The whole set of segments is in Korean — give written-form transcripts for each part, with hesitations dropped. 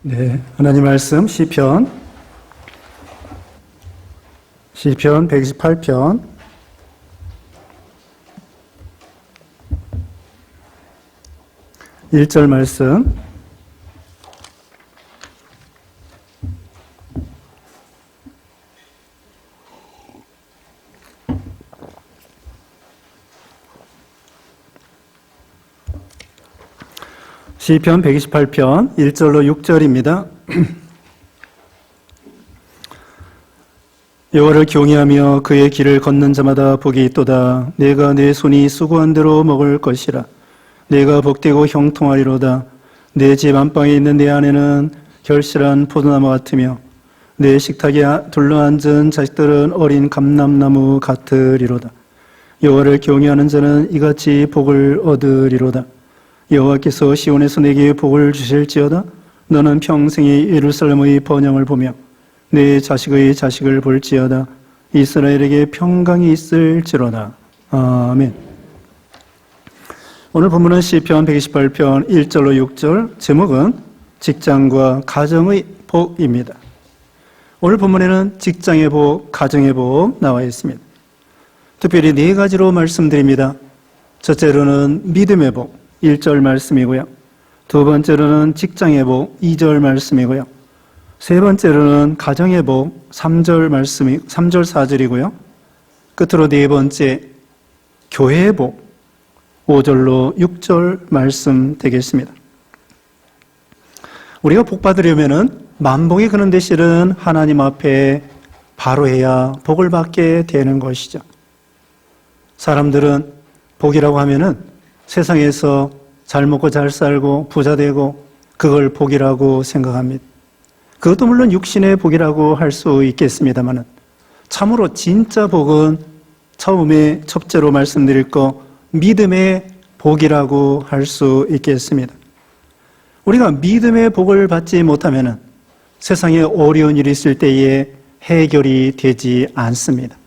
네, 하나님 말씀 시편 128편 1절 말씀. 시편 128편 1절로 6절입니다. 여호와를 경외하며 그의 길을 걷는 자마다 복이 있도다. 내가 내 손이 수고한 대로 먹을 것이라. 내가 복되고 형통하리로다. 내 집 안방에 있는 내 아내는 결실한 포도나무 같으며 내 식탁에 둘러앉은 자식들은 어린 감람나무 같으리로다. 여호와를 경외하는 자는 이같이 복을 얻으리로다. 여호와께서 시온에서 내게 복을 주실지어다. 너는 평생이 예루살렘의 번영을 보며 내 자식의 자식을 볼지어다. 이스라엘에게 평강이 있을지로다. 아멘. 오늘 본문은 시편 128편 1절로 6절, 제목은 직장과 가정의 복입니다. 오늘 본문에는 직장의 복, 가정의 복 나와 있습니다. 특별히 네 가지로 말씀드립니다. 첫째로는 믿음의 복, 1절 말씀이고요. 두 번째로는 직장의 복, 2절 말씀이고요. 세 번째로는 가정의 복, 3절 4절이고요. 끝으로 네 번째, 교회의 복, 5절로 6절 말씀 되겠습니다. 우리가 복 받으려면은 만복이 그는 대신은 하나님 앞에 바로 해야 복을 받게 되는 것이죠. 사람들은 복이라고 하면은 세상에서 잘 먹고 잘 살고 부자 되고 그걸 복이라고 생각합니다. 그것도 물론 육신의 복이라고 할 수 있겠습니다만 참으로 진짜 복은 처음에 첫째로 말씀드릴 거 믿음의 복이라고 할 수 있겠습니다. 우리가 믿음의 복을 받지 못하면 세상에 어려운 일이 있을 때에 해결이 되지 않습니다.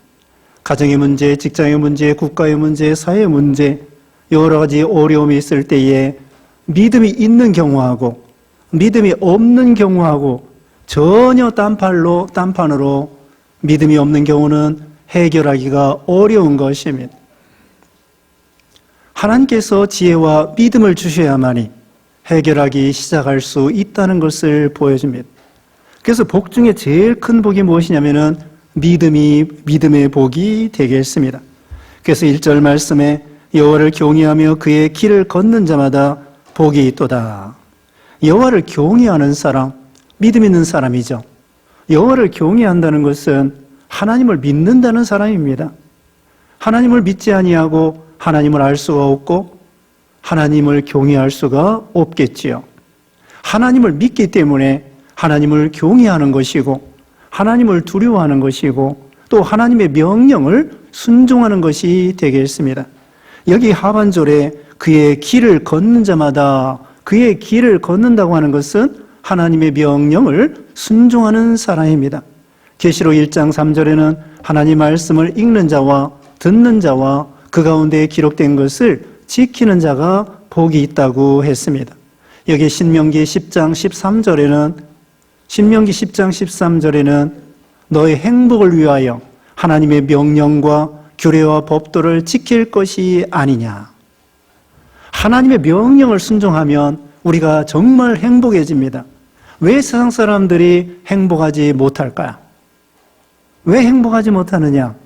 가정의 문제, 직장의 문제, 국가의 문제, 사회의 문제, 여러 가지 어려움이 있을 때에 믿음이 있는 경우하고 믿음이 없는 경우하고 전혀 딴판으로 믿음이 없는 경우는 해결하기가 어려운 것입니다. 하나님께서 지혜와 믿음을 주셔야만이 해결하기 시작할 수 있다는 것을 보여줍니다. 그래서 복 중에 제일 큰 복이 무엇이냐면은 믿음의 복이 되겠습니다. 그래서 1절 말씀에 여호와를 경외하며 그의 길을 걷는 자마다 복이 있도다. 여호와를 경외하는 사람, 믿음 있는 사람이죠. 여호와를 경외한다는 것은 하나님을 믿는다는 사람입니다. 하나님을 믿지 아니하고 하나님을 알 수가 없고 하나님을 경외할 수가 없겠지요. 하나님을 믿기 때문에 하나님을 경외하는 것이고 하나님을 두려워하는 것이고 또 하나님의 명령을 순종하는 것이 되겠습니다. 여기 하반절에 그의 길을 걷는 자마다 그의 길을 걷는다고 하는 것은 하나님의 명령을 순종하는 사람입니다. 계시록 1장 3절에는 하나님 말씀을 읽는 자와 듣는 자와 그 가운데 기록된 것을 지키는 자가 복이 있다고 했습니다. 여기 신명기 10장 13절에는 너의 행복을 위하여 하나님의 명령과 규례와 법도를 지킬 것이 아니냐. 하나님의 명령을 순종하면 우리가 정말 행복해집니다. 왜 세상 사람들이 행복하지 못할까요? 왜 행복하지 못하느냐?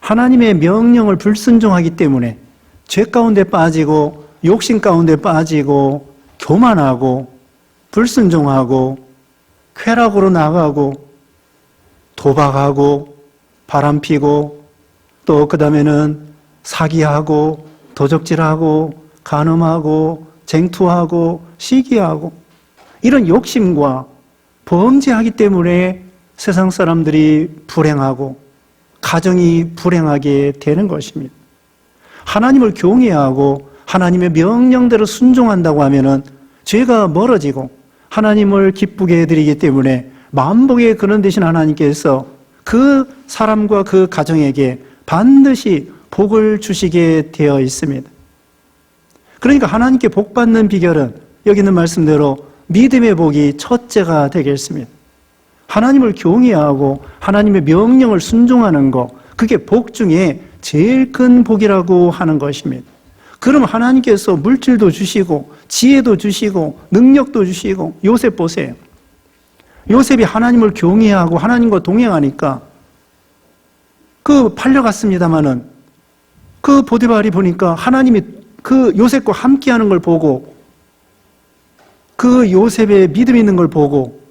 하나님의 명령을 불순종하기 때문에 죄 가운데 빠지고 욕심 가운데 빠지고 교만하고 불순종하고 쾌락으로 나가고 도박하고 바람피고 또 그 다음에는 사기하고 도적질하고 간음하고 쟁투하고 시기하고 이런 욕심과 범죄하기 때문에 세상 사람들이 불행하고 가정이 불행하게 되는 것입니다. 하나님을 경외하고 하나님의 명령대로 순종한다고 하면은 죄가 멀어지고 하나님을 기쁘게 해드리기 때문에 만복의 근원 되신 하나님께서 그 사람과 그 가정에게 반드시 복을 주시게 되어 있습니다. 그러니까 하나님께 복 받는 비결은 여기 있는 말씀대로 믿음의 복이 첫째가 되겠습니다. 하나님을 경외하고 하나님의 명령을 순종하는 것, 그게 복 중에 제일 큰 복이라고 하는 것입니다. 그럼 하나님께서 물질도 주시고 지혜도 주시고 능력도 주시고, 요셉 보세요. 요셉이 하나님을 경외하고 하나님과 동행하니까 팔려갔습니다마는 그 보디발이 보니까 하나님이 그 요셉과 함께하는 걸 보고, 그 요셉의 믿음 있는 걸 보고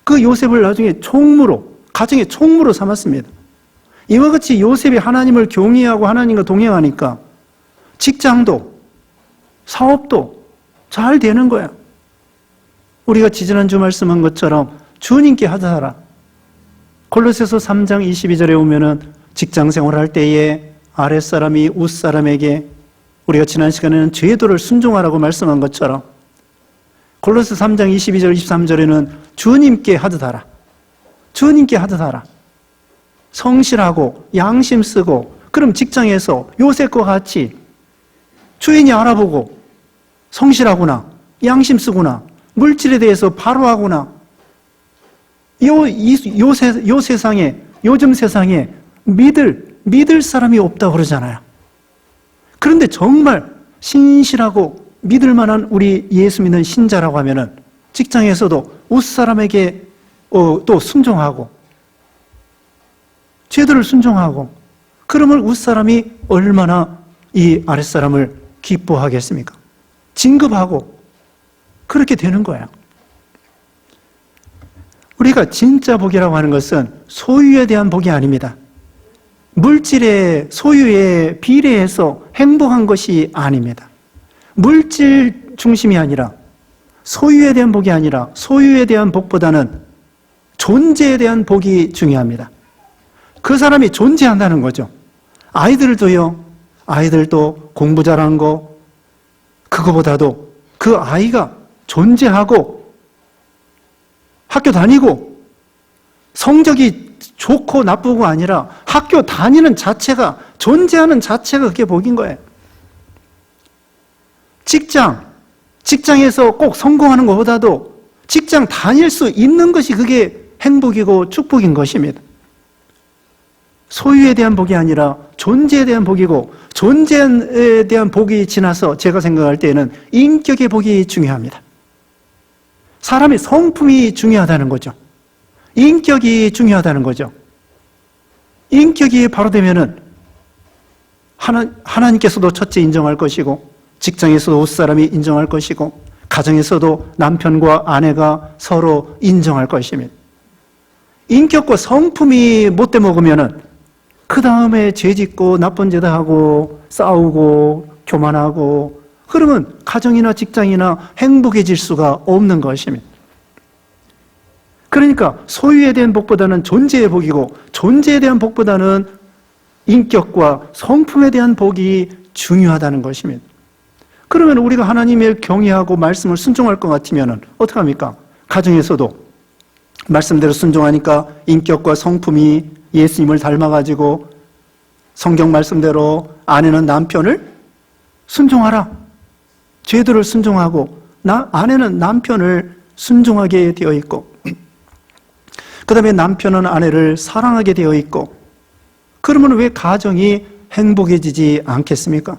그 요셉을 나중에 총무로, 가정의 총무로 삼았습니다. 이와 같이 요셉이 하나님을 경외하고 하나님과 동행하니까 직장도 사업도 잘 되는 거야. 우리가 지지난주 말씀한 것처럼 주님께 하다하라. 골로새서 3장 22절에 오면은 직장 생활할 때에 아랫사람이 윗사람에게, 우리가 지난 시간에는 제도를 순종하라고 말씀한 것처럼 골로새 3장 22절 23절에는 주님께 하듯하라. 주님께 하듯하라. 성실하고 양심 쓰고, 그럼 직장에서 요셉과 같이 주인이 알아보고 성실하구나, 양심 쓰구나, 물질에 대해서 바로 하구나. 요 세상에, 요즘 세상에 믿을 사람이 없다고 그러잖아요. 그런데 정말 신실하고 믿을 만한 우리 예수 믿는 신자라고 하면은 직장에서도 윗사람에게 또 순종하고 제도를 순종하고, 그러면 윗사람이 얼마나 이 아랫사람을 기뻐하겠습니까? 진급하고 그렇게 되는 거예요. 우리가 진짜 복이라고 하는 것은 소유에 대한 복이 아닙니다. 물질의 소유에 비례해서 행복한 것이 아닙니다. 물질 중심이 아니라, 소유에 대한 복이 아니라, 소유에 대한 복보다는 존재에 대한 복이 중요합니다. 그 사람이 존재한다는 거죠. 아이들도 공부 잘하는 거, 그거보다도 그 아이가 존재하고 학교 다니고 성적이 좋고 나쁘고 아니라 학교 다니는 자체가, 존재하는 자체가 그게 복인 거예요. 직장에서 꼭 성공하는 것보다도 직장 다닐 수 있는 것이 그게 행복이고 축복인 것입니다. 소유에 대한 복이 아니라 존재에 대한 복이고, 존재에 대한 복이 지나서 제가 생각할 때에는 인격의 복이 중요합니다. 사람의 성품이 중요하다는 거죠. 인격이 중요하다는 거죠. 인격이 바로 되면은 하나님께서도 첫째 인정할 것이고, 직장에서도 윗사람이 인정할 것이고, 가정에서도 남편과 아내가 서로 인정할 것입니다. 인격과 성품이 못돼 먹으면은 그 다음에 죄짓고 나쁜 짓 하고 싸우고 교만하고, 그러면 가정이나 직장이나 행복해질 수가 없는 것입니다. 그러니까 소유에 대한 복보다는 존재의 복이고, 존재에 대한 복보다는 인격과 성품에 대한 복이 중요하다는 것입니다. 그러면 우리가 하나님을 경외하고 말씀을 순종할 것 같으면 어떻게 합니까? 가정에서도 말씀대로 순종하니까 인격과 성품이 예수님을 닮아가지고 성경 말씀대로 아내는 남편을 순종하라. 제도를 순종하고 아내는 남편을 순종하게 되어 있고, 그 다음에 남편은 아내를 사랑하게 되어 있고, 그러면 왜 가정이 행복해지지 않겠습니까?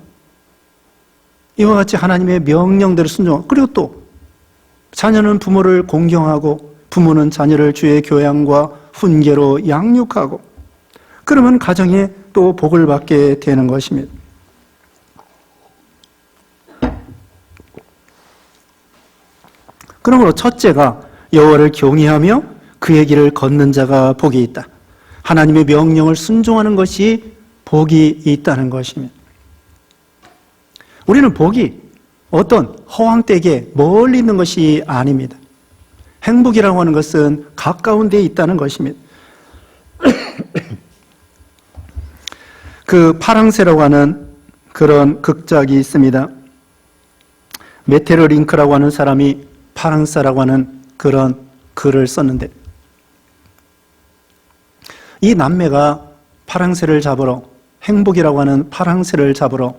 이와 같이 하나님의 명령대로 순종하고, 그리고 또 자녀는 부모를 공경하고 부모는 자녀를 주의 교양과 훈계로 양육하고, 그러면 가정에 또 복을 받게 되는 것입니다. 그러므로 첫째가 여호와를 경외하며 그의 길을 걷는 자가 복이 있다. 하나님의 명령을 순종하는 것이 복이 있다는 것입니다. 우리는 복이 어떤 허황되게 멀리 있는 것이 아닙니다. 행복이라고 하는 것은 가까운 데에 있다는 것입니다. 그 파랑새라고 하는 그런 극작이 있습니다. 메테르 링크라고 하는 사람이 파랑새라고 하는 그런 글을 썼는데, 이 남매가 파랑새를 잡으러, 행복이라고 하는 파랑새를 잡으러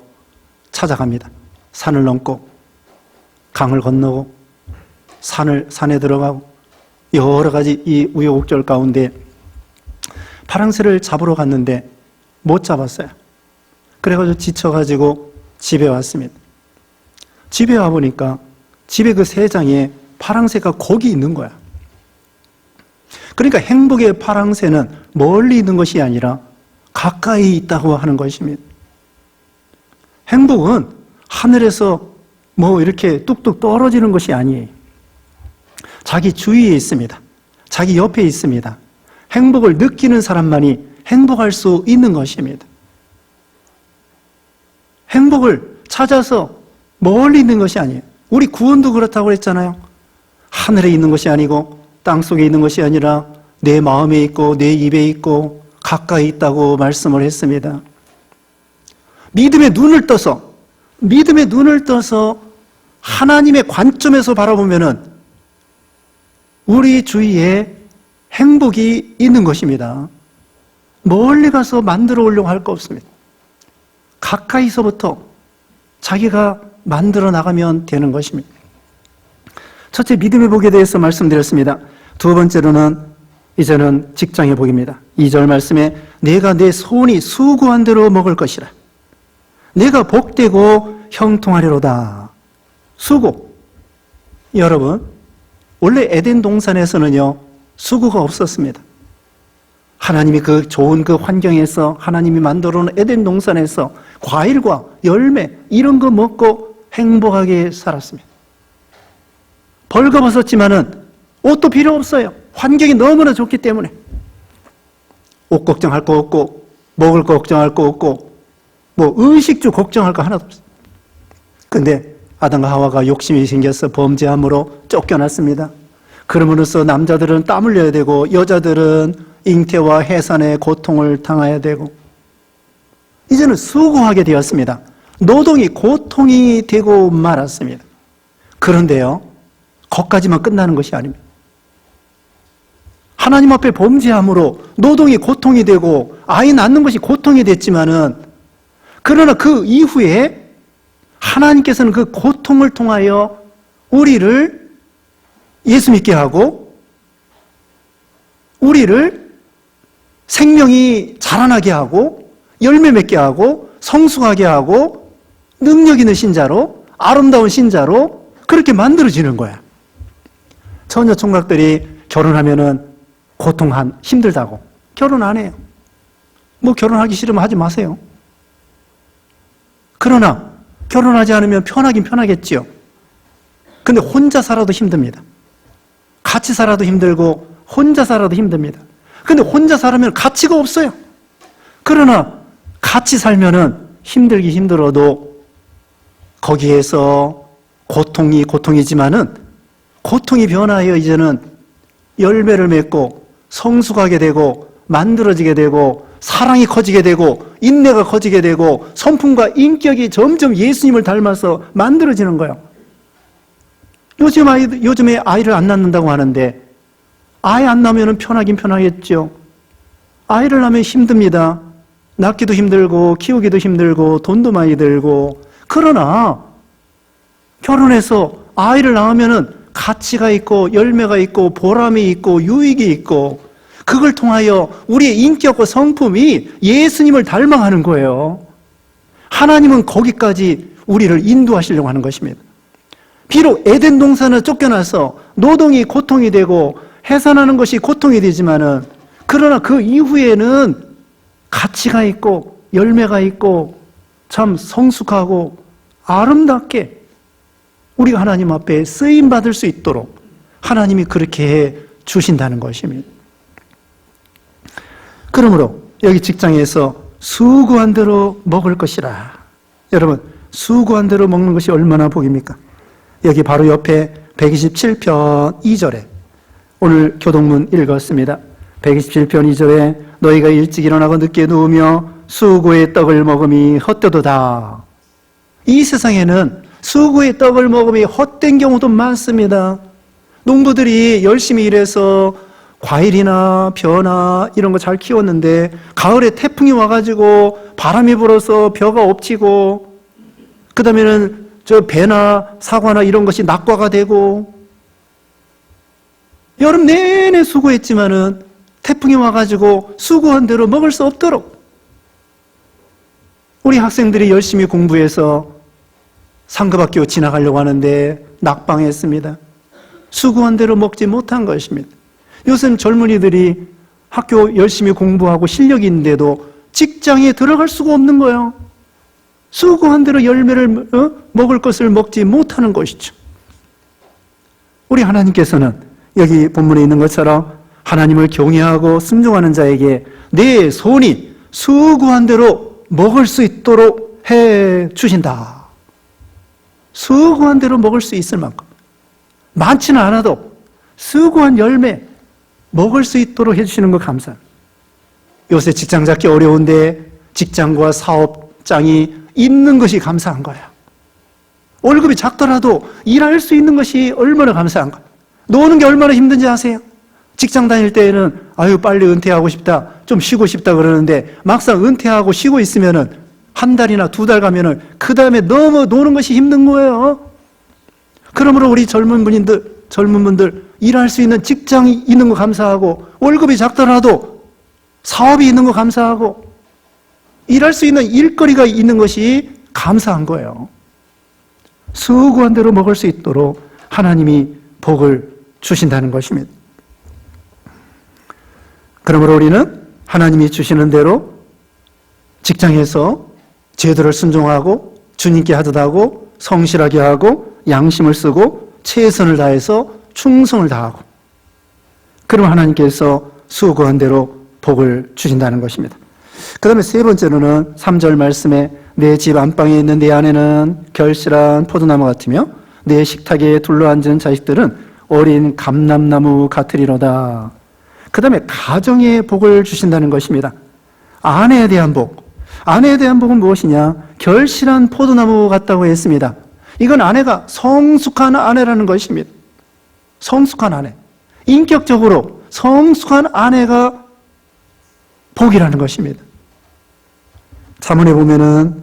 찾아갑니다. 산을 넘고 강을 건너고 산에 들어가고 여러 가지 이 우여곡절 가운데 파랑새를 잡으러 갔는데 못 잡았어요. 그래가지고 지쳐가지고 집에 왔습니다. 집에 와보니까 집에 그 새장에 파랑새가 거기 있는 거야. 그러니까 행복의 파랑새는 멀리 있는 것이 아니라 가까이 있다고 하는 것입니다. 행복은 하늘에서 뭐 이렇게 뚝뚝 떨어지는 것이 아니에요. 자기 주위에 있습니다. 자기 옆에 있습니다. 행복을 느끼는 사람만이 행복할 수 있는 것입니다. 행복을 찾아서 멀리 있는 것이 아니에요. 우리 구원도 그렇다고 했잖아요. 하늘에 있는 것이 아니고 땅속에 있는 것이 아니라 내 마음에 있고 내 입에 있고 가까이 있다고 말씀을 했습니다. 믿음의 눈을 떠서 하나님의 관점에서 바라보면은 우리 주위에 행복이 있는 것입니다. 멀리 가서 만들어 오려고 할 거 없습니다. 가까이서부터 자기가 만들어 나가면 되는 것입니다. 첫째, 믿음의 복에 대해서 말씀드렸습니다. 두 번째로는 이제는 직장의 복입니다. 2절 말씀에 내가 내 손이 수고한 대로 먹을 것이라. 내가 복되고 형통하리로다. 수고. 여러분, 원래 에덴 동산에서는요, 수고가 없었습니다. 하나님이 그 좋은 그 환경에서 하나님이 만들어 놓은 에덴 동산에서 과일과 열매 이런 거 먹고 행복하게 살았습니다. 벌거벗었지만은 옷도 필요 없어요. 환경이 너무나 좋기 때문에. 옷 걱정할 거 없고 먹을 거 걱정할 거 없고 뭐 의식주 걱정할 거 하나도 없어요. 근데 아담과 하와가 욕심이 생겨서 범죄함으로 쫓겨났습니다. 그러므로써 남자들은 땀 흘려야 되고 여자들은 잉태와 해산의 고통을 당해야 되고 이제는 수고하게 되었습니다. 노동이 고통이 되고 말았습니다. 그런데요, 거기까지만 끝나는 것이 아닙니다. 하나님 앞에 범죄함으로 노동이 고통이 되고 아이 낳는 것이 고통이 됐지만은 그러나 그 이후에 하나님께서는 그 고통을 통하여 우리를 예수 믿게 하고 우리를 생명이 자라나게 하고 열매 맺게 하고 성숙하게 하고 능력 있는 신자로 아름다운 신자로 그렇게 만들어지는 거야. 처녀 총각들이 결혼하면은 힘들다고 결혼 안 해요. 뭐 결혼하기 싫으면 하지 마세요. 그러나 결혼하지 않으면 편하긴 편하겠지요. 근데 혼자 살아도 힘듭니다. 같이 살아도 힘들고 혼자 살아도 힘듭니다. 근데 혼자 살면 가치가 없어요. 그러나 같이 살면은 힘들기 힘들어도 거기에서 고통이지만은 고통이 변하여 이제는 열매를 맺고 성숙하게 되고 만들어지게 되고 사랑이 커지게 되고 인내가 커지게 되고 성품과 인격이 점점 예수님을 닮아서 만들어지는 거예요. 요즘에 아이를 안 낳는다고 하는데 아이 안 낳으면 편하긴 편하겠죠. 아이를 낳으면 힘듭니다. 낳기도 힘들고 키우기도 힘들고 돈도 많이 들고 그러나 결혼해서 아이를 낳으면 가치가 있고 열매가 있고 보람이 있고 유익이 있고 그걸 통하여 우리의 인격과 성품이 예수님을 닮아가는 거예요. 하나님은 거기까지 우리를 인도하시려고 하는 것입니다. 비록 에덴 동산을 쫓겨나서 노동이 고통이 되고 해산하는 것이 고통이 되지만은 그러나 그 이후에는 가치가 있고 열매가 있고 참 성숙하고 아름답게 우리가 하나님 앞에 쓰임 받을 수 있도록 하나님이 그렇게 해 주신다는 것입니다. 그러므로 여기 직장에서 수고한 대로 먹을 것이라. 여러분, 수고한 대로 먹는 것이 얼마나 복입니까? 여기 바로 옆에 127편 2절에 오늘 교동문 읽었습니다. 127편 2절에 너희가 일찍 일어나고 늦게 누우며 수고의 떡을 먹음이 헛되도다. 이 세상에는 수고의 떡을 먹음이 헛된 경우도 많습니다. 농부들이 열심히 일해서 과일이나 벼나 이런 거 잘 키웠는데 가을에 태풍이 와가지고 바람이 불어서 벼가 엎치고 그 다음에는 저 배나 사과나 이런 것이 낙과가 되고 여름 내내 수고했지만은 태풍이 와가지고 수고한 대로 먹을 수 없도록 우리 학생들이 열심히 공부해서 상급학교 지나가려고 하는데 낙방했습니다. 수고한 대로 먹지 못한 것입니다. 요즘 젊은이들이 학교 열심히 공부하고 실력이 있는데도 직장에 들어갈 수가 없는 거예요. 수고한 대로 열매를 먹을 것을 먹지 못하는 것이죠. 우리 하나님께서는 여기 본문에 있는 것처럼 하나님을 경외하고 순종하는 자에게 내 손이 수고한 대로 먹을 수 있도록 해 주신다. 수고한 대로 먹을 수 있을 만큼, 많지는 않아도 수고한 열매 먹을 수 있도록 해주시는 거 감사합니다. 요새 직장 잡기 어려운데 직장과 사업장이 있는 것이 감사한 거야. 월급이 작더라도 일할 수 있는 것이 얼마나 감사한 거야. 노는 게 얼마나 힘든지 아세요? 직장 다닐 때에는 아유 빨리 은퇴하고 싶다, 좀 쉬고 싶다 그러는데 막상 은퇴하고 쉬고 있으면은 한 달이나 두 달 가면은 그 다음에 너무 노는 것이 힘든 거예요. 그러므로 우리 젊은 분들 일할 수 있는 직장이 있는 거 감사하고, 월급이 작더라도 사업이 있는 거 감사하고, 일할 수 있는 일거리가 있는 것이 감사한 거예요. 수고한 대로 먹을 수 있도록 하나님이 복을 주신다는 것입니다. 그러므로 우리는 하나님이 주시는 대로 직장에서 제도를 순종하고 주님께 하듯 하고 성실하게 하고 양심을 쓰고 최선을 다해서 충성을 다하고, 그럼 하나님께서 수고한 대로 복을 주신다는 것입니다. 그 다음에 세 번째로는 3절 말씀에 내 집 안방에 있는 내 아내는 결실한 포도나무 같으며 내 식탁에 둘러앉은 자식들은 어린 감람나무 같으리로다. 그 다음에 가정의 복을 주신다는 것입니다. 아내에 대한 복. 아내에 대한 복은 무엇이냐? 결실한 포도나무 같다고 했습니다. 이건 아내가 성숙한 아내라는 것입니다. 성숙한 아내. 인격적으로 성숙한 아내가 복이라는 것입니다. 잠언에 보면은,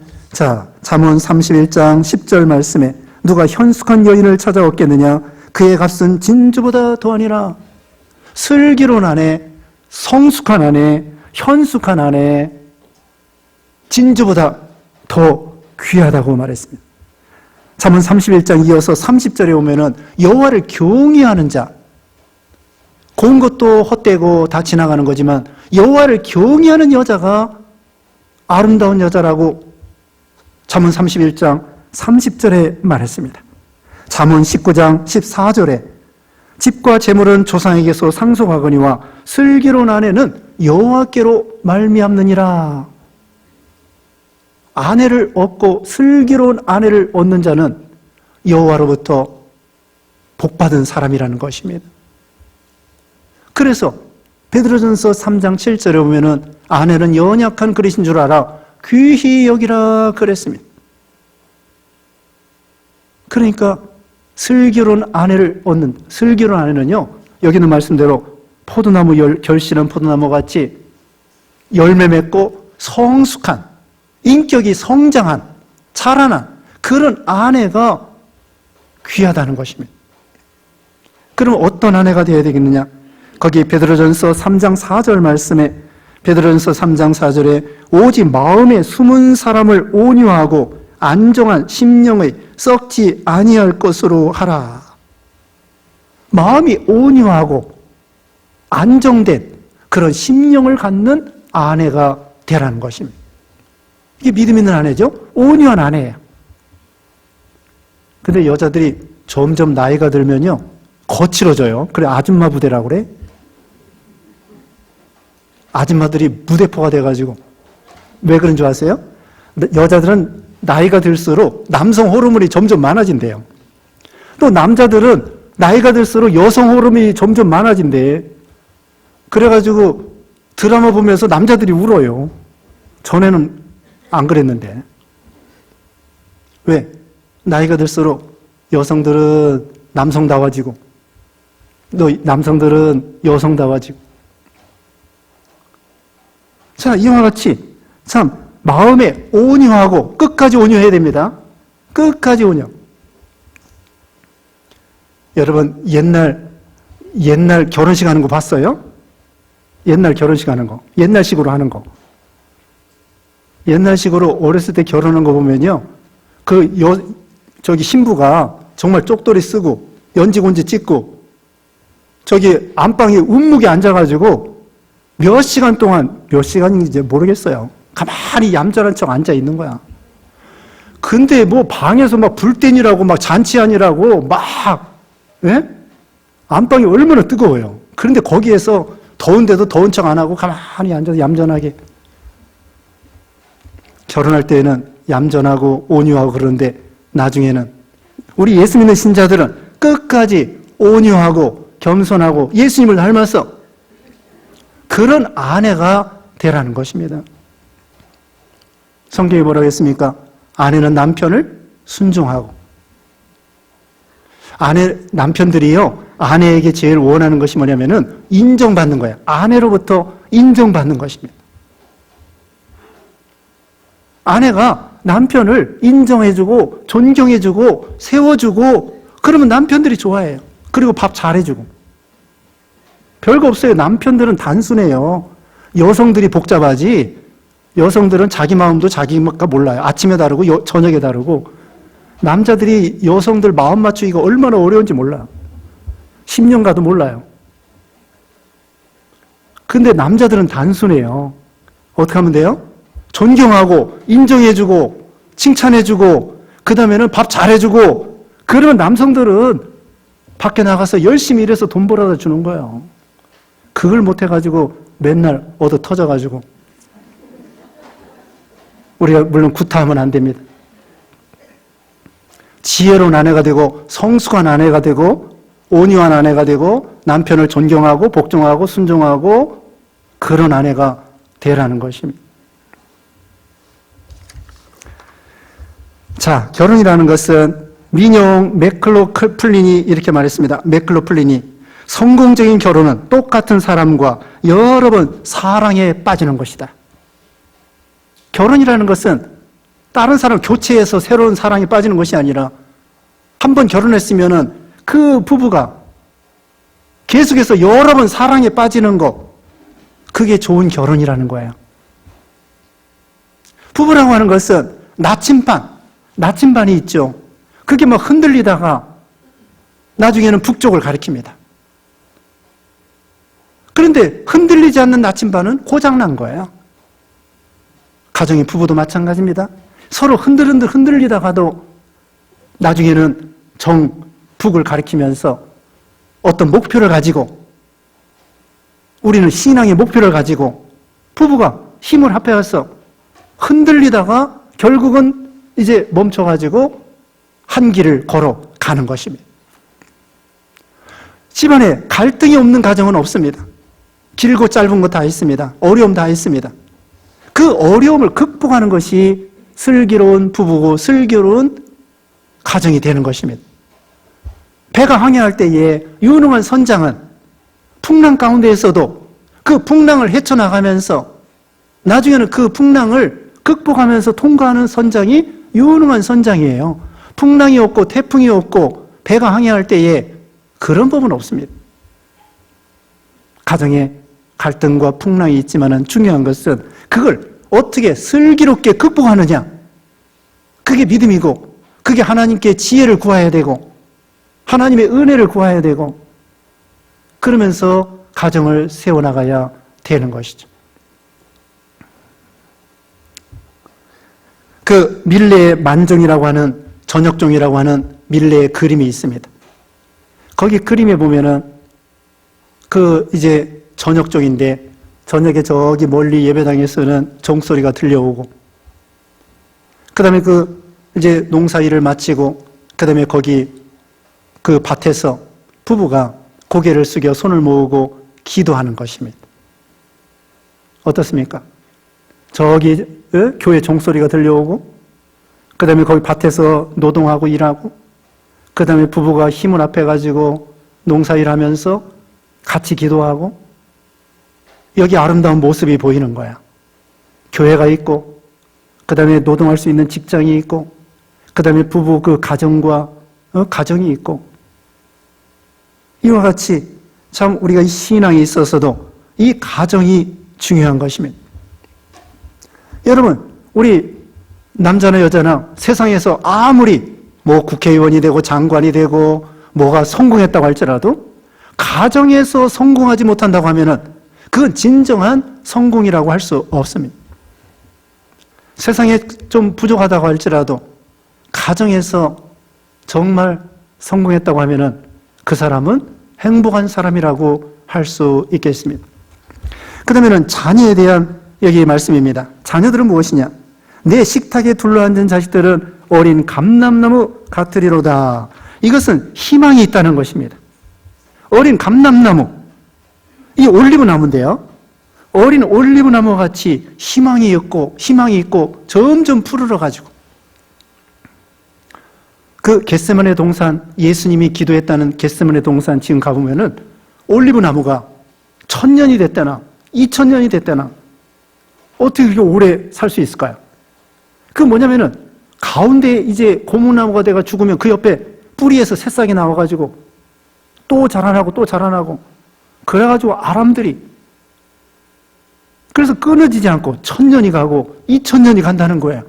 잠언 31장 10절 말씀에 누가 현숙한 여인을 찾아 얻겠느냐? 그의 값은 진주보다 더하니라. 슬기로운 아내, 성숙한 아내, 현숙한 아내, 진주보다 더 귀하다고 말했습니다. 잠언 31장 이어서 30절에 오면은 여호와를 경외하는 자, 고운 것도 헛되고 다 지나가는 거지만 여호와를 경외하는 여자가 아름다운 여자라고 잠언 31장 30절에 말했습니다. 잠언 19장 14절에 집과 재물은 조상에게서 상속하거니와 슬기로운 아내는 여호와께로 말미암느니라. 아내를 얻고 슬기로운 아내를 얻는 자는 여호와로부터 복받은 사람이라는 것입니다. 그래서 베드로전서 3장 7절에 보면은 아내는 연약한 그릇인 줄 알아 귀히 여기라 그랬습니다. 그러니까 슬기로운 아내를 얻는, 슬기로운 아내는요, 여기 있는 말씀대로 포도나무 결실한 포도나무 같이 열매 맺고 성숙한, 인격이 성장한, 자라난 그런 아내가 귀하다는 것입니다. 그럼 어떤 아내가 되어야 되겠느냐? 거기 베드로전서 3장 4절 말씀에, 베드로전서 3장 4절에 오직 마음에 숨은 사람을 온유하고 안정한 심령의 썩지 아니할 것으로 하라. 마음이 온유하고 안정된 그런 심령을 갖는 아내가 되라는 것입니다. 이게 믿음 있는 아내죠? 온유한 아내예요. 근데 여자들이 점점 나이가 들면요, 거칠어져요. 그래, 아줌마 부대라고 그래. 아줌마들이 무대포가 돼가지고. 왜 그런 줄 아세요? 여자들은 나이가 들수록 남성 호르몬이 점점 많아진대요. 또 남자들은 나이가 들수록 여성 호르몬이 점점 많아진대. 그래가지고 드라마 보면서 남자들이 울어요. 전에는 안 그랬는데. 왜? 나이가 들수록 여성들은 남성다워지고 또 남성들은 여성다워지고. 자, 이와 같이 참 마음에 온유하고 끝까지 온유해야 됩니다. 끝까지 온유. 여러분, 옛날 옛날 결혼식 하는 거 봤어요? 옛날 결혼식 하는 거. 옛날식으로 하는 거. 옛날식으로 어렸을 때 결혼한 거 보면요. 저기 신부가 정말 쪽돌이 쓰고, 연지곤지 찍고, 저기 안방에 운묵에 앉아가지고 몇 시간 동안, 몇 시간인지 모르겠어요. 가만히 얌전한 척 앉아 있는 거야. 근데 뭐 방에서 막 불때니라고 막 잔치하니라고 막, 예? 안방이 얼마나 뜨거워요. 그런데 거기에서 더운데도 더운 척 안 하고 가만히 앉아서 얌전하게. 결혼할 때는 얌전하고 온유하고 그러는데 나중에는 우리 예수 믿는 신자들은 끝까지 온유하고 겸손하고 예수님을 닮아서 그런 아내가 되라는 것입니다. 성경이 뭐라고 했습니까? 아내는 남편을 순종하고. 남편들이요, 아내에게 제일 원하는 것이 뭐냐면은 인정받는 거예요. 아내로부터 인정받는 것입니다. 아내가 남편을 인정해주고, 존경해주고, 세워주고, 그러면 남편들이 좋아해요. 그리고 밥 잘해주고. 별거 없어요. 남편들은 단순해요. 여성들이 복잡하지, 여성들은 자기 마음도 자기가 몰라요. 아침에 다르고, 저녁에 다르고. 남자들이 여성들 마음 맞추기가 얼마나 어려운지 몰라요. 10년 가도 몰라요. 근데 남자들은 단순해요. 어떻게 하면 돼요? 존경하고, 인정해주고, 칭찬해주고, 그 다음에는 밥 잘해주고, 그러면 남성들은 밖에 나가서 열심히 일해서 돈 벌어다 주는 거예요. 그걸 못해가지고 맨날 얻어 터져가지고. 우리가 물론 구타하면 안 됩니다. 지혜로운 아내가 되고, 성숙한 아내가 되고, 온유한 아내가 되고, 남편을 존경하고, 복종하고, 순종하고, 그런 아내가 되라는 것입니다. 자, 결혼이라는 것은 민용 맥클로플린이 이렇게 말했습니다. 맥클로플린이 성공적인 결혼은 똑같은 사람과 여러 번 사랑에 빠지는 것이다. 결혼이라는 것은 다른 사람 교체해서 새로운 사랑에 빠지는 것이 아니라 한 번 결혼했으면은 그 부부가 계속해서 여러 번 사랑에 빠지는 것, 그게 좋은 결혼이라는 거예요. 부부라고 하는 것은 나침반이 있죠. 그게 막 흔들리다가 나중에는 북쪽을 가리킵니다. 그런데 흔들리지 않는 나침반은 고장난 거예요. 가정의 부부도 마찬가지입니다. 서로 흔들리다가도 나중에는 북을 가리키면서 어떤 목표를 가지고, 우리는 신앙의 목표를 가지고 부부가 힘을 합해서 흔들리다가 결국은 이제 멈춰가지고 한 길을 걸어가는 것입니다. 집안에 갈등이 없는 가정은 없습니다. 길고 짧은 거 다 있습니다. 어려움 다 있습니다. 그 어려움을 극복하는 것이 슬기로운 부부고 슬기로운 가정이 되는 것입니다. 배가 항해할 때에 유능한 선장은 풍랑 가운데에서도 그 풍랑을 헤쳐나가면서 나중에는 그 풍랑을 극복하면서 통과하는 선장이 유능한 선장이에요. 풍랑이 없고 태풍이 없고 배가 항해할 때에 그런 법은 없습니다. 가정에 갈등과 풍랑이 있지만 중요한 것은 그걸 어떻게 슬기롭게 극복하느냐. 그게 믿음이고, 그게 하나님께 지혜를 구해야 되고, 하나님의 은혜를 구해야 되고, 그러면서 가정을 세워나가야 되는 것이죠. 그 밀레의 만종이라고 하는, 전역종이라고 하는 밀레의 그림이 있습니다. 거기 그림에 보면은 이제 전역종인데 저녁에 저기 멀리 예배당에서는 종소리가 들려오고, 그 다음에 이제 농사일을 마치고, 그 다음에 거기 그 밭에서 부부가 고개를 숙여 손을 모으고 기도하는 것입니다. 어떻습니까? 저기 교회 종소리가 들려오고, 그 다음에 거기 밭에서 노동하고 일하고, 그 다음에 부부가 힘을 합해가지고 농사일 하면서 같이 기도하고, 여기 아름다운 모습이 보이는 거야. 교회가 있고, 그 다음에 노동할 수 있는 직장이 있고, 그 다음에 부부 그 가정과 가정이 있고, 이와 같이 참 우리가 이 신앙에 있어서도 이 가정이 중요한 것입니다. 여러분, 우리 남자나 여자나 세상에서 아무리 뭐 국회의원이 되고 장관이 되고 뭐가 성공했다고 할지라도 가정에서 성공하지 못한다고 하면은 그건 진정한 성공이라고 할 수 없습니다. 세상에 좀 부족하다고 할지라도 가정에서 정말 성공했다고 하면은 그 사람은 행복한 사람이라고 할 수 있겠습니다. 그 다음에는 자녀에 대한 여기 말씀입니다. 자녀들은 무엇이냐? 내 식탁에 둘러앉은 자식들은 어린 감람나무 같으리로다. 이것은 희망이 있다는 것입니다. 어린 감람나무, 이 올리브나무인데요. 어린 올리브나무 같이 희망이 있고 점점 푸르러가지고 그 겟세마네 동산, 예수님이 기도했다는 겟세마네 동산 지금 가보면은 올리브나무가 1000년이 됐다나 2000년이 됐다나 어떻게 그렇게 오래 살 수 있을까요? 그 뭐냐면은 가운데 이제 고목나무가 돼가 죽으면 그 옆에 뿌리에서 새싹이 나와가지고 또 자라나고 그래가지고 아람들이 그래서 끊어지지 않고 1000년이 가고 2000년이 간다는 거예요.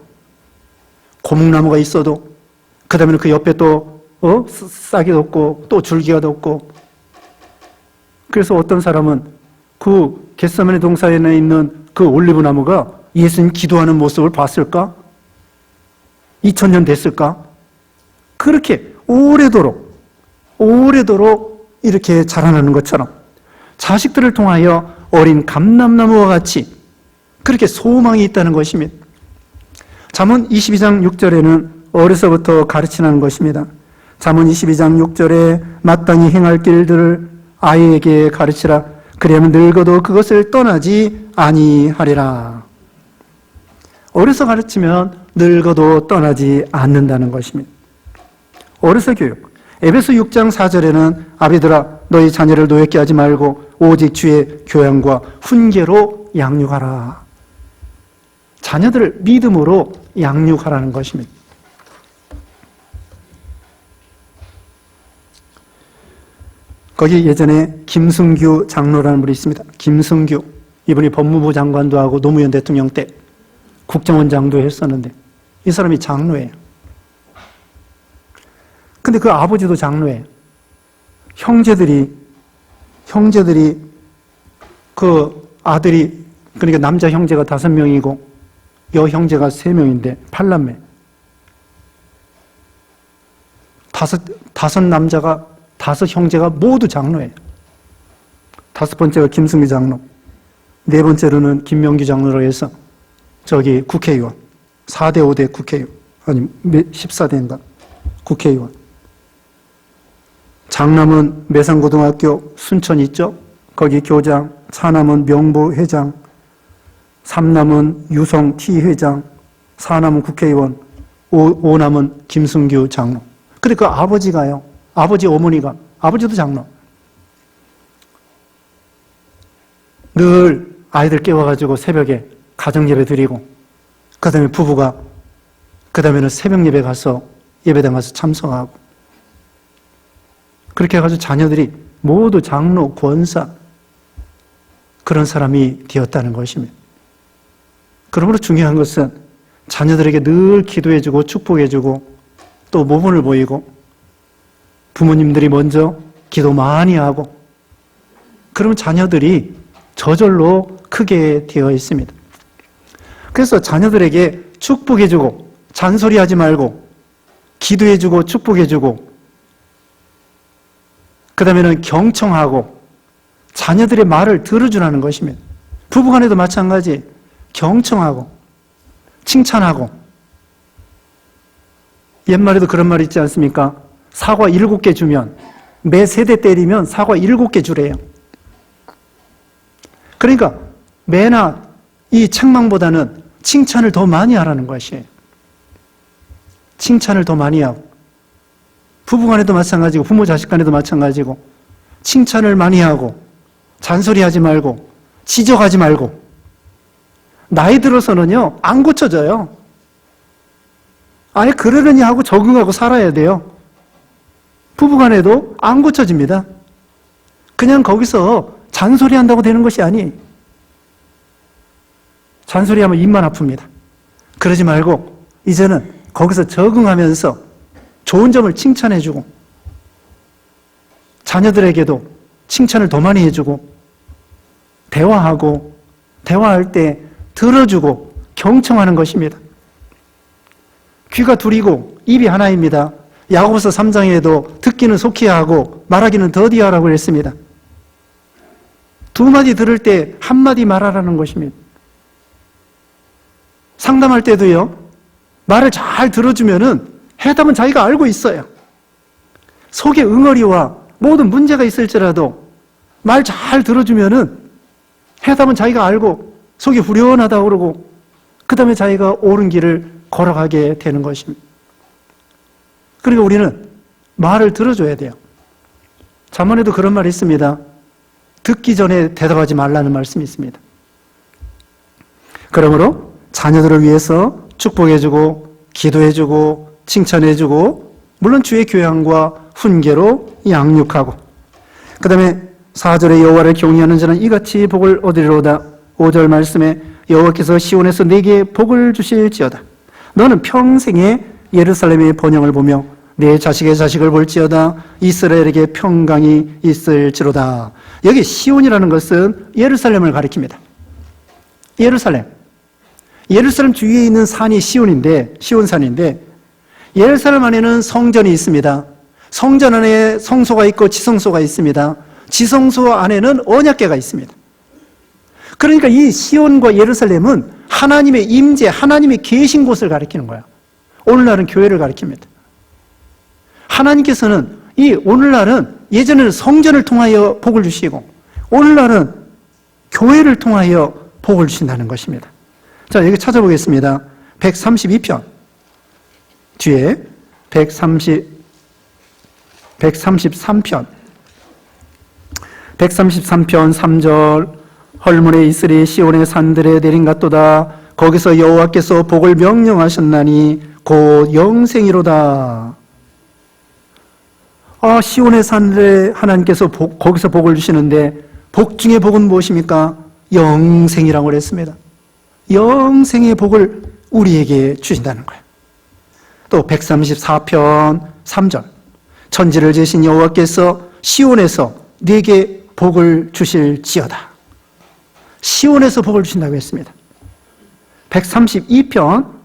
고목나무가 있어도 그 다음에는 그 옆에 또 싹이 돋고 또 줄기가 돋고 그래서 어떤 사람은 그 겟세마네 동산에 있는 그 올리브나무가 예수님 기도하는 모습을 봤을까? 2000년 됐을까? 그렇게 오래도록 이렇게 자라나는 것처럼 자식들을 통하여 어린 감람나무와 같이 그렇게 소망이 있다는 것입니다. 잠언 22장 6절에는 어려서부터 가르치는 것입니다. 잠언 22장 6절에 마땅히 행할 길들을 아이에게 가르치라. 그리하면 늙어도 그것을 떠나지 아니하리라. 어려서 가르치면 늙어도 떠나지 않는다는 것입니다. 어려서 교육. 에베소 6장 4절에는 아비들아 너희 자녀를 노엽게 하지 말고 오직 주의 교양과 훈계로 양육하라. 자녀들을 믿음으로 양육하라는 것입니다. 거기 예전에 김승규 장로라는 분이 있습니다. 김승규. 이분이 법무부 장관도 하고 노무현 대통령 때 국정원장도 했었는데 이 사람이 장로예요. 근데 그 아버지도 장로예요. 형제들이 그 아들이 그러니까 남자 형제가 5명이고 여 형제가 3명인데 8남매. 다섯 남자가 5 형제가 모두 장로예요. 5번째가 김승규 장로, 4번째로는 김명규 장로로 해서 저기 국회의원, 4대 5대 국회의원, 아니 14대인가 국회의원. 장남은 매산고등학교 순천 있죠? 거기 교장, 차남은 명부 회장, 3남은 유성 T 회장, 4남은 국회의원, 5남은 김승규 장로. 근데 그 아버지가요, 아버지 어머니가, 아버지도 장로. 늘 아이들 깨워가지고 새벽에 가정예배 드리고, 그 다음에 부부가, 그 다음에는 새벽 예배 가서 예배당 가서 참석하고, 그렇게 해가지고 자녀들이 모두 장로, 권사, 그런 사람이 되었다는 것입니다. 그러므로 중요한 것은 자녀들에게 늘 기도해주고 축복해주고 또 모범을 보이고 부모님들이 먼저 기도 많이 하고 그러면 자녀들이 저절로 크게 되어 있습니다. 그래서 자녀들에게 축복해주고 잔소리하지 말고 기도해주고 축복해주고 그 다음에는 경청하고 자녀들의 말을 들어주라는 것입니다. 부부간에도 마찬가지 경청하고 칭찬하고 옛말에도 그런 말이 있지 않습니까? 사과 7개 주면 매 세대 때리면 사과 7개 주래요. 그러니까 매나 이 책망보다는 칭찬을 더 많이 하라는 것이에요. 칭찬을 더 많이 하고 부부간에도 마찬가지고 부모 자식 간에도 마찬가지고 칭찬을 많이 하고 잔소리하지 말고 지적하지 말고 나이 들어서는요 안 고쳐져요. 아예 그러려니 하고 적응하고 살아야 돼요. 부부간에도 안 고쳐집니다. 그냥 거기서 잔소리한다고 되는 것이 아니에요. 잔소리하면 입만 아픕니다. 그러지 말고 이제는 거기서 적응하면서 좋은 점을 칭찬해주고 자녀들에게도 칭찬을 더 많이 해주고 대화하고 대화할 때 들어주고 경청하는 것입니다. 귀가 둘이고 입이 하나입니다. 야고보서 3장에도 듣기는 속히 하고 말하기는 더디어 하라고 했습니다. 두 마디 들을 때 한 마디 말하라는 것입니다. 상담할 때도요, 말을 잘 들어주면은 해답은 자기가 알고 있어요. 속에 응어리와 모든 문제가 있을지라도 말 잘 들어주면은 해답은 자기가 알고 속이 후련하다고 그러고 그 다음에 자기가 옳은 길을 걸어가게 되는 것입니다. 그러니까 우리는 말을 들어줘야 돼요. 잠언에도 그런 말이 있습니다. 듣기 전에 대답하지 말라는 말씀이 있습니다. 그러므로 자녀들을 위해서 축복해주고 기도해주고 칭찬해주고 물론 주의 교양과 훈계로 양육하고 그 다음에 4절에 여호와를 경외하는 자는 이같이 복을 얻으리로다. 5절 말씀에 여호와께서 시온에서 내게 복을 주실지어다. 너는 평생에 예루살렘의 번영을 보며 내 자식의 자식을 볼지어다. 이스라엘에게 평강이 있을지로다. 여기 시온이라는 것은 예루살렘을 가리킵니다. 예루살렘 주위에 있는 산이 시온산인데 예루살렘 안에는 성전이 있습니다. 성전 안에 성소가 있고 지성소가 있습니다. 지성소 안에는 언약궤가 있습니다. 그러니까 이 시온과 예루살렘은 하나님의 임재, 하나님이 계신 곳을 가리키는 거예요. 오늘날은 교회를 가리킵니다. 하나님께서는 오늘날은 예전에는 성전을 통하여 복을 주시고 오늘날은 교회를 통하여 복을 주신다는 것입니다. 자, 여기 찾아보겠습니다. 132편 뒤에 133편 3절 헐문에 이스리 시온의 산들에 내린 같도다. 거기서 여호와께서 복을 명령하셨나니 곧 영생이로다. 시온의 산들에 하나님께서 거기서 복을 주시는데 복 중에 복은 무엇입니까? 영생이라고 그랬습니다. 영생의 복을 우리에게 주신다는 거예요. 또 134편 3절 천지를 지으신 여호와께서 시온에서 네게 복을 주실지어다. 시온에서 복을 주신다고 했습니다. 132편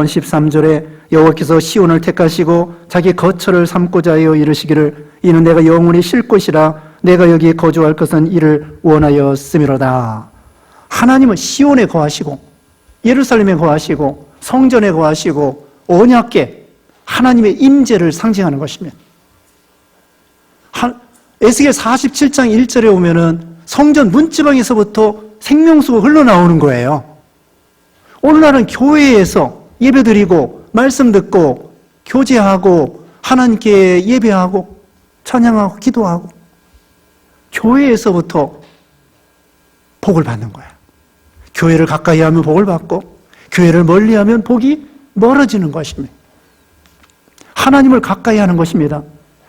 13절에 여호와께서 시온을 택하시고 자기 거처를 삼고자 하여 이르시기를 이는 내가 영원히 쉴 곳이라 내가 여기에 거주할 것은 이를 원하였음이로다. 하나님은 시온에 거하시고 예루살렘에 거하시고 성전에 거하시고 언약궤 하나님의 임재를 상징하는 것입니다. 에스겔 47장 1절에 오면은 성전 문지방에서부터 생명수가 흘러나오는 거예요. 오늘날은 교회에서 예배드리고 말씀 듣고 교제하고 하나님께 예배하고 찬양하고 기도하고 교회에서부터 복을 받는 거예요. 교회를 가까이 하면 복을 받고 교회를 멀리하면 복이 멀어지는 것입니다. 하나님을 가까이 하는 것입니다.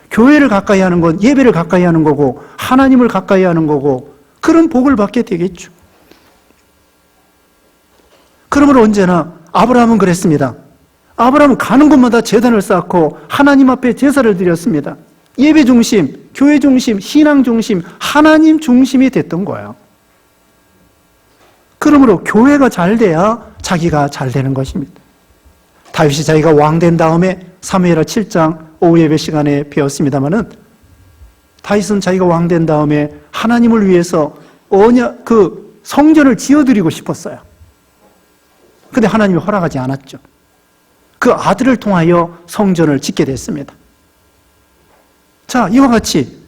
교회를 가까이 하는 건 예배를 가까이 하는 거고 하나님을 가까이 하는 거고 그런 복을 받게 되겠죠. 그러므로 언제나 아브라함은 그랬습니다. 아브라함은 가는 곳마다 제단을 쌓고 하나님 앞에 제사를 드렸습니다. 예배 중심, 교회 중심, 신앙 중심, 하나님 중심이 됐던 거예요. 그러므로 교회가 잘 돼야 자기가 잘 되는 것입니다. 다윗이 자기가 왕 된 다음에 사무엘하 7장 오후 예배 시간에 배웠습니다마는 다윗은 자기가 왕 된 다음에 하나님을 위해서 성전을 지어드리고 싶었어요. 근데 하나님이 허락하지 않았죠. 그 아들을 통하여 성전을 짓게 됐습니다. 자, 이와 같이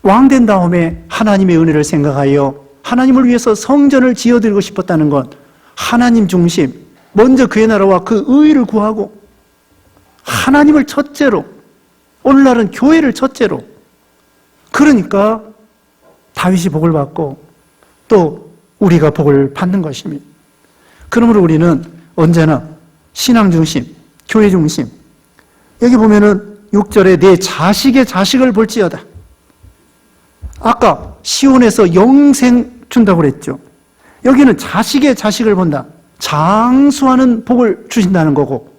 왕 된 다음에 하나님의 은혜를 생각하여 하나님을 위해서 성전을 지어드리고 싶었다는 것, 하나님 중심, 먼저 그의 나라와 그 의를 구하고 하나님을 첫째로, 오늘날은 교회를 첫째로, 그러니까 다윗이 복을 받고 또 우리가 복을 받는 것입니다. 그러므로 우리는 언제나 신앙 중심, 교회 중심, 여기 보면은 6절에 내 자식의 자식을 볼지어다. 아까 시온에서 영생 준다고 그랬죠. 여기는 자식의 자식을 본다. 장수하는 복을 주신다는 거고,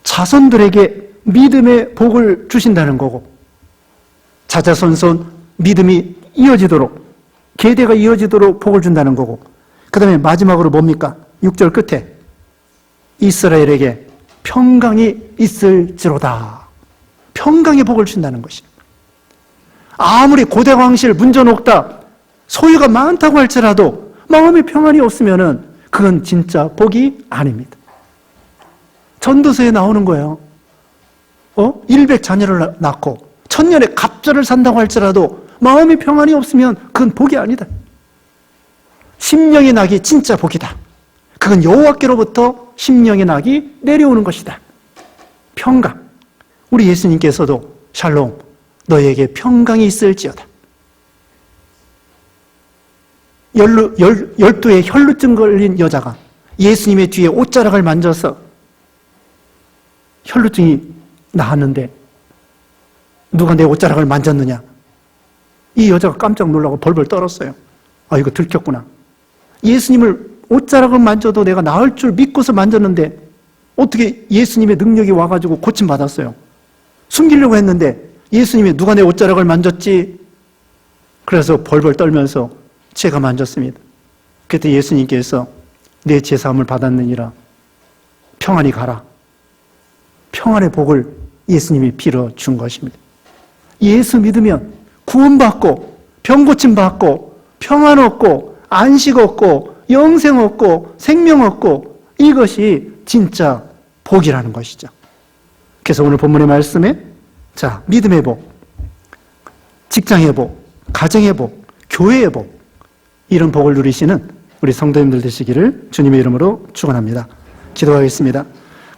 자손들에게 믿음의 복을 주신다는 거고, 자자손손 믿음이 이어지도록, 계대가 이어지도록 복을 준다는 거고, 그 다음에 마지막으로 뭡니까? 6절 끝에 이스라엘에게 평강이 있을지로다. 평강의 복을 준다는 것입니다. 아무리 고대왕실 문전옥다 소유가 많다고 할지라도 마음의 평안이 없으면은 그건 진짜 복이 아닙니다. 전도서에 나오는 거예요. 100자녀를 낳고 천년의 갑절을 산다고 할지라도 마음의 평안이 없으면 그건 복이 아니다. 심령의 낙이 진짜 복이다. 그건 여호와께로부터 심령의 낙이 내려오는 것이다. 평강. 우리 예수님께서도 샬롬, 너에게 평강이 있을지어다. 12의 혈루증 걸린 여자가 예수님의 뒤에 옷자락을 만져서 혈루증이 나았는데 누가 내 옷자락을 만졌느냐? 이 여자가 깜짝 놀라고 벌벌 떨었어요. 아, 이거 들켰구나. 예수님을 옷자락을 만져도 내가 나을 줄 믿고서 만졌는데 어떻게 예수님의 능력이 와가지고 고침받았어요? 숨기려고 했는데 예수님이 누가 내 옷자락을 만졌지? 그래서 벌벌 떨면서 제가 만졌습니다. 그때 예수님께서 내 제사함을 받았느니라. 평안히 가라. 평안의 복을 예수님이 빌어준 것입니다. 예수 믿으면 구원받고 병고침 받고 평안 얻고 안식 얻고 영생 얻고 생명 얻고 이것이 진짜 복이라는 것이죠. 그래서 오늘 본문의 말씀에 자, 믿음의 복, 직장의 복, 가정의 복, 교회의 복, 이런 복을 누리시는 우리 성도님들 되시기를 주님의 이름으로 축원합니다. 기도하겠습니다.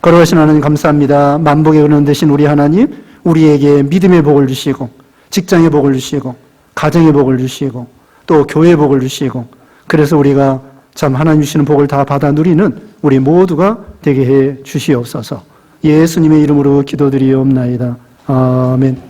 거룩하신 하나님 감사합니다. 만복의 근원 되신 우리 하나님, 우리에게 믿음의 복을 주시고 직장의 복을 주시고 가정의 복을 주시고 또 교회의 복을 주시고, 그래서 우리가 참 하나님 주시는 복을 다 받아 누리는 우리 모두가 되게 해 주시옵소서. 예수님의 이름으로 기도드리옵나이다. 아멘.